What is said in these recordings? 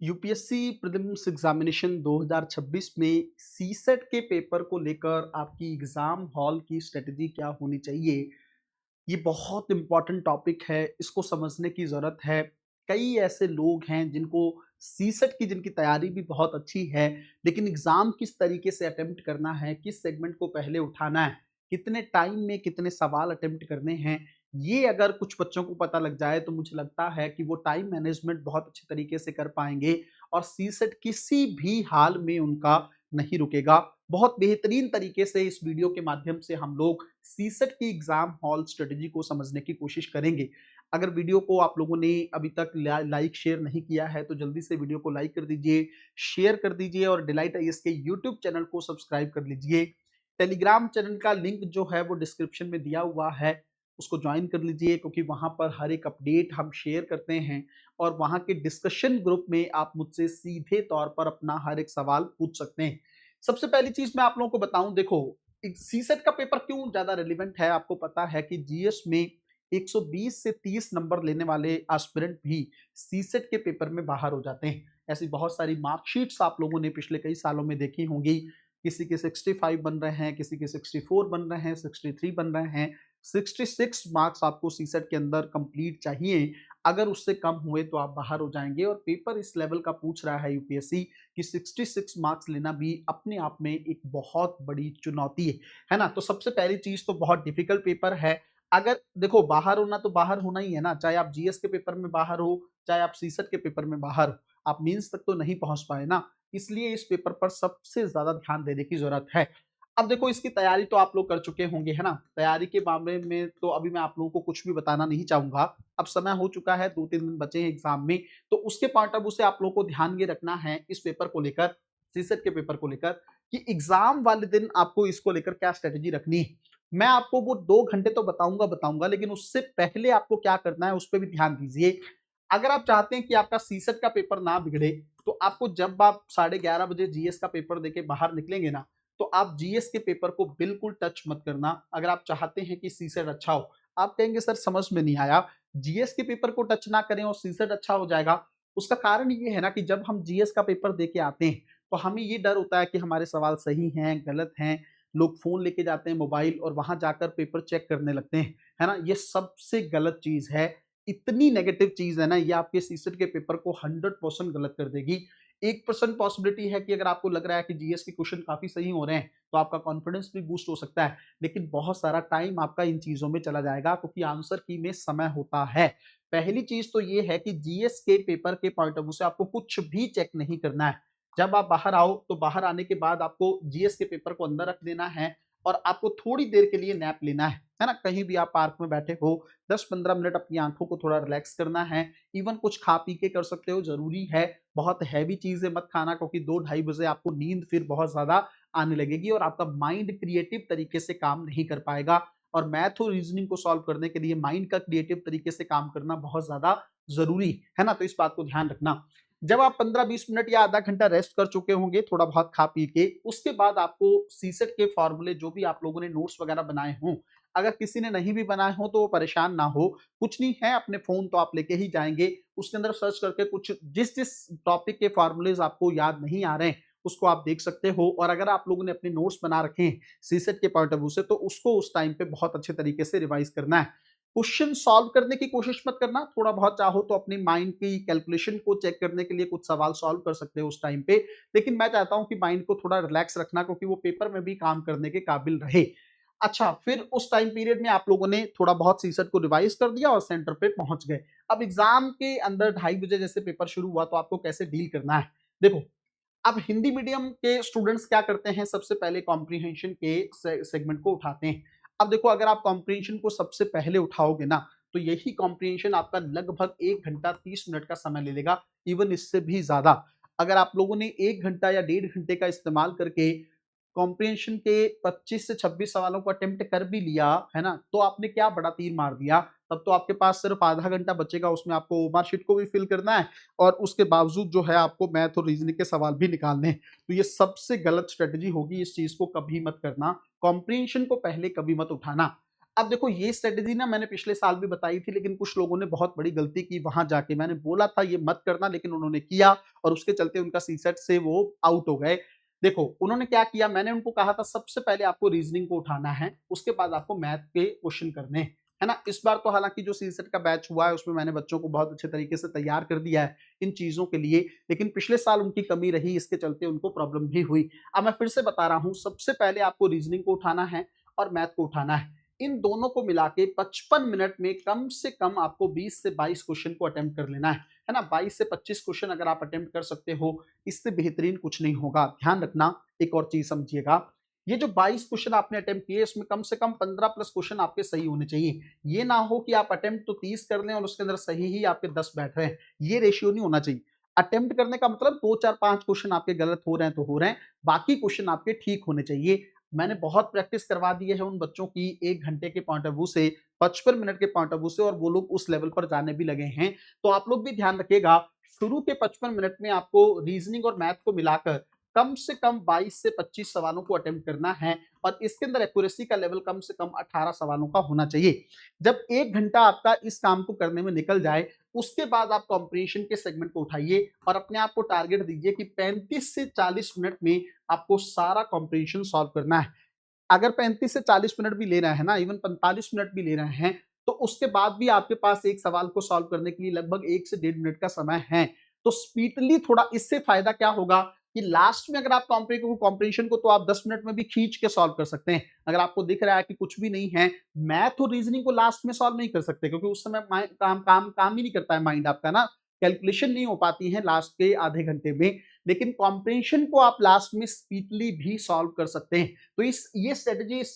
UPSC prelims examination 2026 में CSAT के paper को लेकर आपकी एग्जाम हॉल की स्ट्रेटजी क्या होनी चाहिए, ये बहुत इंपॉर्टेंट टॉपिक है। इसको समझने की ज़रूरत है। कई ऐसे लोग हैं जिनको सीसेट की जिनकी तैयारी भी बहुत अच्छी है, लेकिन एग्ज़ाम किस तरीके से अटेम्प्ट करना है, किस सेगमेंट को पहले उठाना है, कितने टाइम में कितने सवाल अटेम्प्ट करने हैं, ये अगर कुछ बच्चों को पता लग जाए तो मुझे लगता है कि वो टाइम मैनेजमेंट बहुत अच्छे तरीके से कर पाएँगे और सीसेट किसी भी हाल में उनका नहीं रुकेगा। बहुत बेहतरीन तरीके से इस वीडियो के माध्यम से हम लोग सीसेट की एग्जाम हॉल स्ट्रेटजी को समझने की कोशिश करेंगे। अगर वीडियो को आप लोगों ने अभी तक लाइक शेयर नहीं किया है तो जल्दी से वीडियो को लाइक कर दीजिए, शेयर कर दीजिए और डिलाइट आईएएस के यूट्यूब चैनल को सब्सक्राइब कर लीजिए। टेलीग्राम चैनल का लिंक जो है वो डिस्क्रिप्शन में दिया हुआ है, उसको ज्वाइन कर लीजिए क्योंकि वहां पर हर एक अपडेट हम शेयर करते हैं और वहां के डिस्कशन ग्रुप में आप मुझसे सीधे तौर पर अपना हर एक सवाल पूछ सकते हैं। सबसे पहली चीज मैं आप लोगों को बताऊं, देखो सीसेट का पेपर क्यों ज्यादा रेलिवेंट है। आपको पता है कि जीएस में 120 से 30 नंबर लेने वाले एस्पिरेंट भी सीसेट के पेपर में बाहर हो जाते हैं। ऐसी बहुत सारी मार्कशीट्स आप लोगों ने पिछले कई सालों में देखी होंगी। किसी के 65 बन रहे हैं, किसी के 64 बन रहे हैं, 63 बन रहे हैं। 66 मार्क्स आपको सीसेट के अंदर कंप्लीट चाहिए। अगर उससे कम हुए तो आप बाहर हो जाएंगे और पेपर इस लेवल का पूछ रहा है यूपीएससी कि 66 मार्क्स लेना भी अपने आप में एक बहुत बड़ी चुनौती है ना। तो सबसे पहली चीज तो बहुत डिफिकल्ट पेपर है। अगर देखो बाहर होना तो बाहर होना ही है ना, चाहे आप जीएस के पेपर में बाहर हो, चाहे आप सीसेट के पेपर में बाहर हो, आप मींस तक तो नहीं पहुंच पाए ना। इसलिए इस पेपर पर सबसे ज्यादा ध्यान देने की जरूरत है। अब देखो इसकी तैयारी तो आप लोग कर चुके होंगे, है ना। तैयारी के मामले में तो अभी मैं आप लोगों को कुछ भी बताना नहीं चाहूंगा। अब समय हो चुका है, 2-3 दिन बचे हैं एग्जाम में। तो उसके पॉइंट ऑफ व्यू से आप लोगों को ध्यान ये रखना है इस पेपर को लेकर, सीसेट के पेपर को लेकर, कि एग्जाम वाले दिन आपको इसको लेकर क्या स्ट्रेटेजी रखनी है। मैं आपको वो 2 घंटे तो बताऊंगा बताऊंगा, लेकिन उससे पहले आपको क्या करना है उस पर भी ध्यान दीजिए। अगर आप चाहते हैं कि आपका सीसेट का पेपर ना बिगड़े, तो आपको जब आप 11:30 बजे जीएस का पेपर देके बाहर निकलेंगे ना, तो आप जीएस के पेपर को बिल्कुल टच मत करना। अगर आप चाहते हैं कि सीसेट अच्छा हो, आप कहेंगे सर समझ में नहीं आया, जीएस के पेपर को टच ना करें और सीसेट अच्छा हो जाएगा। उसका कारण ये है ना कि जब हम जीएस का पेपर देके आते हैं तो हमें ये डर होता है कि हमारे सवाल सही हैं गलत हैं। लोग फोन लेके जाते हैं मोबाइल और वहां जाकर पेपर चेक करने लगते हैं, है ना। ये सबसे गलत चीज है। इतनी नेगेटिव चीज है ना, ये आपके सीसेट के पेपर को 100% गलत कर देगी। 1% पॉसिबिलिटी है कि अगर आपको लग रहा है कि जीएस के क्वेश्चन काफी सही हो रहे हैं तो आपका कॉन्फिडेंस भी बूस्ट हो सकता है, लेकिन बहुत सारा टाइम आपका इन चीजों में चला जाएगा क्योंकि आंसर की में समय होता है। पहली चीज तो ये है कि जीएस के पेपर के पॉइंट ऑफ व्यू से आपको कुछ भी चेक नहीं करना है। जब आप बाहर आओ तो बाहर आने के बाद आपको जीएस के पेपर को अंदर रख देना है और आपको थोड़ी देर के लिए नैप लेना है ना। कहीं भी आप पार्क में बैठे हो, 10-15 मिनट अपनी आंखों को थोड़ा रिलैक्स करना है। इवन कुछ खा पी के कर सकते हो, जरूरी है। बहुत हैवी चीजें मत खाना क्योंकि 2-2:30 बजे आपको नींद फिर बहुत ज्यादा आने लगेगी और आपका माइंड क्रिएटिव तरीके से काम नहीं कर पाएगा। और मैथ और रीजनिंग को सॉल्व करने के लिए माइंड का क्रिएटिव तरीके से काम करना बहुत ज्यादा जरूरी है ना। तो इस बात को ध्यान रखना। जब आप 15-20 मिनट या आधा घंटा रेस्ट कर चुके होंगे थोड़ा बहुत खा पी के, उसके बाद आपको सीसेट के फॉर्मूले जो भी आप लोगों ने नोट्स वगैरह बनाए हों, अगर किसी ने नहीं भी बनाए हो तो परेशान ना हो। कुछ नहीं है, अपने फोन तो आप लेके ही जाएंगे, उसके अंदर सर्च करके कुछ जिस जिस टॉपिक के फॉर्मूलेज आपको याद नहीं आ रहे हैं उसको आप देख सकते हो। और अगर आप लोगों ने अपने नोट्स बना रखे हैं सीसेट के पॉइंट ऑफ व्यू से तो उसको उस टाइम पे बहुत अच्छे तरीके से रिवाइज करना है। क्वेश्चन सॉल्व करने की कोशिश मत करना, थोड़ा बहुत चाहो तो अपनी माइंड की कैलकुलेशन को चेक करने के लिए कुछ सवाल सॉल्व कर सकते हो उस टाइम पे। लेकिन मैं चाहता हूं कि माइंड को थोड़ा रिलैक्स रखना क्योंकि वो पेपर में भी काम करने के काबिल रहे। अच्छा, फिर उस टाइम पीरियड में आप लोगों ने थोड़ा बहुत सीसेट को रिवाइज कर दिया और सेंटर पे पहुंच गए। अब एग्जाम के अंदर 2:30 बजे जैसे पेपर शुरू हुआ तो आपको कैसे डील करना है। देखो, अब हिंदी मीडियम के स्टूडेंट्स क्या करते हैं, सबसे पहले कॉम्प्रीहेंशन के सेगमेंट को उठाते हैं। अब देखो, अगर आप कॉम्प्रीहेंशन को सबसे पहले उठाओगे ना तो यही कॉम्प्रीहेंशन आपका लगभग 1 घंटा 30 मिनट का समय ले लेगा, इवन इससे भी ज्यादा। अगर आप लोगों ने 1 घंटा या 1.5 घंटे का इस्तेमाल करके कॉम्प्रिहेंशन के 25 से 26 सवालों को अटेम्प्ट कर भी लिया है ना, तो आपने क्या बड़ा तीर मार दिया। तब तो आपके पास सिर्फ आधा घंटा बचेगा, उसमें आपको ओमआर शीट को भी फिल करना है और उसके बावजूद जो है आपको मैथ और रीजनिंग के सवाल भी निकालने हैं। तो ये सबसे गलत स्ट्रेटजी होगी, इस चीज को कभी मत करना। कॉम्प्रिहेंशन को पहले कभी मत उठाना। अब देखो ये स्ट्रेटेजी ना मैंने पिछले साल भी बताई थी, लेकिन कुछ लोगों ने बहुत बड़ी गलती की वहां जाके। मैंने बोला था ये मत करना, लेकिन उन्होंने किया और उसके चलते उनका सीसेट से वो आउट हो गए। देखो उन्होंने क्या किया, मैंने उनको कहा था सबसे पहले आपको रीजनिंग को उठाना है, उसके बाद आपको मैथ के क्वेश्चन करने हैं, है ना। इस बार तो हालांकि जो सीसेट का बैच हुआ है उसमें मैंने बच्चों को बहुत अच्छे तरीके से तैयार कर दिया है इन चीजों के लिए, लेकिन पिछले साल उनकी कमी रही, इसके चलते उनको प्रॉब्लम भी हुई। अब मैं फिर से बता रहा हूं, सबसे पहले आपको रीजनिंग को उठाना है और मैथ को उठाना है। इन दोनों को मिला के 55 मिनट में कम से कम आपको 20 से 22 क्वेश्चन को अटेम्प्ट कर लेना है ना। 22 से 25 क्वेश्चन अगर आप अटेम्प्ट कर सकते हो, इससे बेहतरीन कुछ नहीं होगा। ध्यान रखना, एक और चीज समझिएगा, ये जो 22 क्वेश्चन आपने अटेम्प्ट किए इसमें कम से कम 15 प्लस क्वेश्चन आपके सही होने चाहिए। ये ना हो कि आप अटेम्प्ट तो 30 कर लें और उसके अंदर सही ही आपके 10 बैठ रहे हैं, ये रेशियो नहीं होना चाहिए। अटेम्प्ट करने का मतलब 2 4 5 क्वेश्चन आपके गलत हो रहे हैं तो हो रहे हैं, बाकी क्वेश्चन आपके ठीक होने चाहिए। मैंने बहुत प्रैक्टिस करवा दी है उन बच्चों की 1 घंटे के पॉइंट ऑफ व्यू से, 55 मिनट के पॉइंट ऑफ व्यू से, और वो लोग उस लेवल पर जाने भी लगे हैं। तो आप लोग भी ध्यान रखिएगा, शुरू के 55 मिनट में आपको रीजनिंग और मैथ को मिलाकर कम से कम 22 से 25 सवालों को अटेम्प्ट करना है और इसके अंदर एक्यूरेसी का लेवल कम से कम 18 सवालों का होना चाहिए। जब 1 घंटा आपका इस काम को करने में निकल जाए, उसके बाद आप कॉम्प्रिहेंशन के सेगमेंट को उठाइए और अपने आप को टारगेट दीजिए कि 35 से 40 मिनट में आपको सारा कॉम्प्रिहेंशन सॉल्व करना है। अगर 35 से 40 मिनट भी ले रहे हैं ना, इवन 45 मिनट भी ले रहे हैं, तो उसके बाद भी आपके पास एक सवाल को सॉल्व करने के लिए लगभग 1 से 1.5 मिनट का समय है। तो स्पीडली थोड़ा, इससे फायदा क्या होगा कि लास्ट में अगर आप कॉम्प्रिहेंशन को तो आप 10 मिनट में भी खींच के सॉल्व कर सकते हैं। अगर आपको दिख रहा है कि कुछ भी नहीं है, मैथ और रीजनिंग को लास्ट में सॉल्व नहीं कर सकते, क्योंकि उस समय काम ही नहीं करता है माइंड आपका ना, कैलकुलेशन नहीं हो पाती है लास्ट के आधे घंटे में। लेकिन कॉम्प्रिहेंशन को आप लास्ट में स्पीडली भी सॉल्व कर सकते हैं। तो इस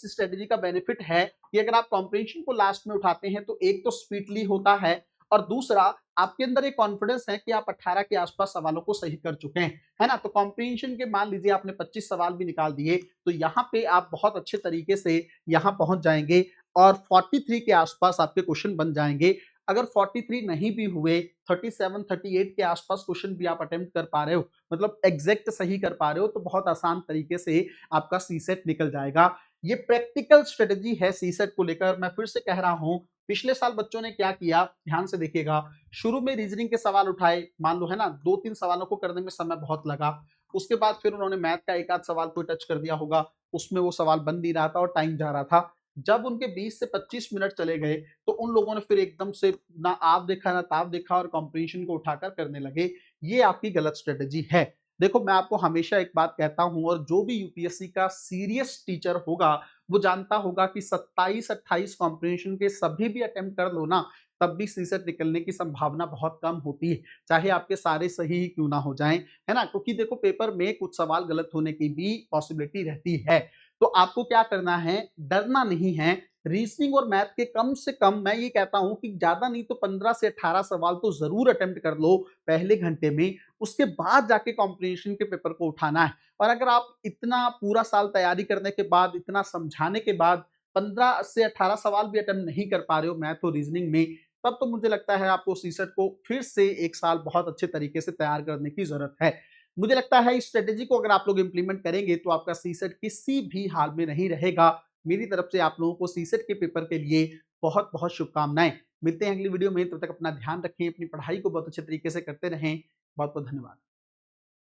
स्ट्रेटेजी का बेनिफिट है कि अगर आप कॉम्प्रिहेंशन को लास्ट में उठाते हैं तो एक तो स्पीडली होता है और दूसरा आपके अंदर एक कॉन्फिडेंस है कि आप 18 के आसपास सवालों को सही कर चुके हैं, है ना। तो कॉम्प्रिहेंशन के मान लीजिए आपने 25 सवाल भी निकाल दिए, तो यहाँ पे आप बहुत अच्छे तरीके से यहाँ पहुंच जाएंगे और 43 के आसपास आपके क्वेश्चन बन जाएंगे। अगर 43 नहीं भी हुए, 37 38 के आसपास क्वेश्चन भी आप अटेम्प्ट कर पा रहे हो, मतलब एग्जैक्ट सही कर पा रहे हो, तो बहुत आसान तरीके से आपका सीसेट निकल जाएगा। ये प्रैक्टिकल स्ट्रेटेजी है सीसेट को लेकर। मैं फिर से कह रहा हूं, पिछले साल बच्चों ने क्या किया, ध्यान से देखिएगा। शुरू में रीजनिंग के सवाल उठाए, मान लो है ना, 2-3 सवालों को करने में समय बहुत लगा। उसके बाद फिर उन्होंने मैथ का एक आध सवाल को टच कर दिया होगा, उसमें वो सवाल बन नहीं रहा था और टाइम जा रहा था। जब उनके 20 से 25 मिनट चले गए, तो उन लोगों ने फिर एकदम से ना आप देखा ना ताप देखा और कॉम्प्रिहेंशन को उठाकर करने लगे। ये आपकी गलत स्ट्रेटेजी है। देखो मैं आपको हमेशा एक बात कहता हूं, और जो भी यूपीएससी का सीरियस टीचर होगा वो जानता होगा कि 27-28 कॉम्प्रिहेंशन के सभी भी अटेम्प्ट कर लो ना, तब भी सीसेट निकलने की संभावना बहुत कम होती है, चाहे आपके सारे सही ही क्यों ना हो जाएं, है ना। क्योंकि देखो पेपर में कुछ सवाल गलत होने की भी पॉसिबिलिटी रहती है। तो आपको क्या करना है, डरना नहीं है। रीजनिंग और मैथ के कम से कम, मैं ये कहता हूं कि ज्यादा नहीं तो 15 से 18 सवाल तो जरूर अटेम्प्ट कर लो पहले घंटे में, उसके बाद जाके कॉम्प्रिहेंशन के पेपर को उठाना है। और अगर आप इतना पूरा साल तैयारी करने के बाद, इतना समझाने के बाद 15 से 18 सवाल भी अटेम्प्ट नहीं कर पा रहे हो मैथ और रीजनिंग में, तब तो मुझे लगता है आपको सीसेट को फिर से एक साल बहुत अच्छे तरीके से तैयार करने की जरूरत है। मुझे लगता है इस स्ट्रेटेजी को अगर आप लोग इंप्लीमेंट करेंगे तो आपका सीसेट किसी भी हाल में नहीं रहेगा। मेरी तरफ से आप लोगों को सीसेट के पेपर के लिए बहुत बहुत शुभकामनाएं। मिलते हैं अगली वीडियो में, तब तक अपना ध्यान रखें, अपनी पढ़ाई को बहुत अच्छे तरीके से करते रहें। बहुत बहुत धन्यवाद।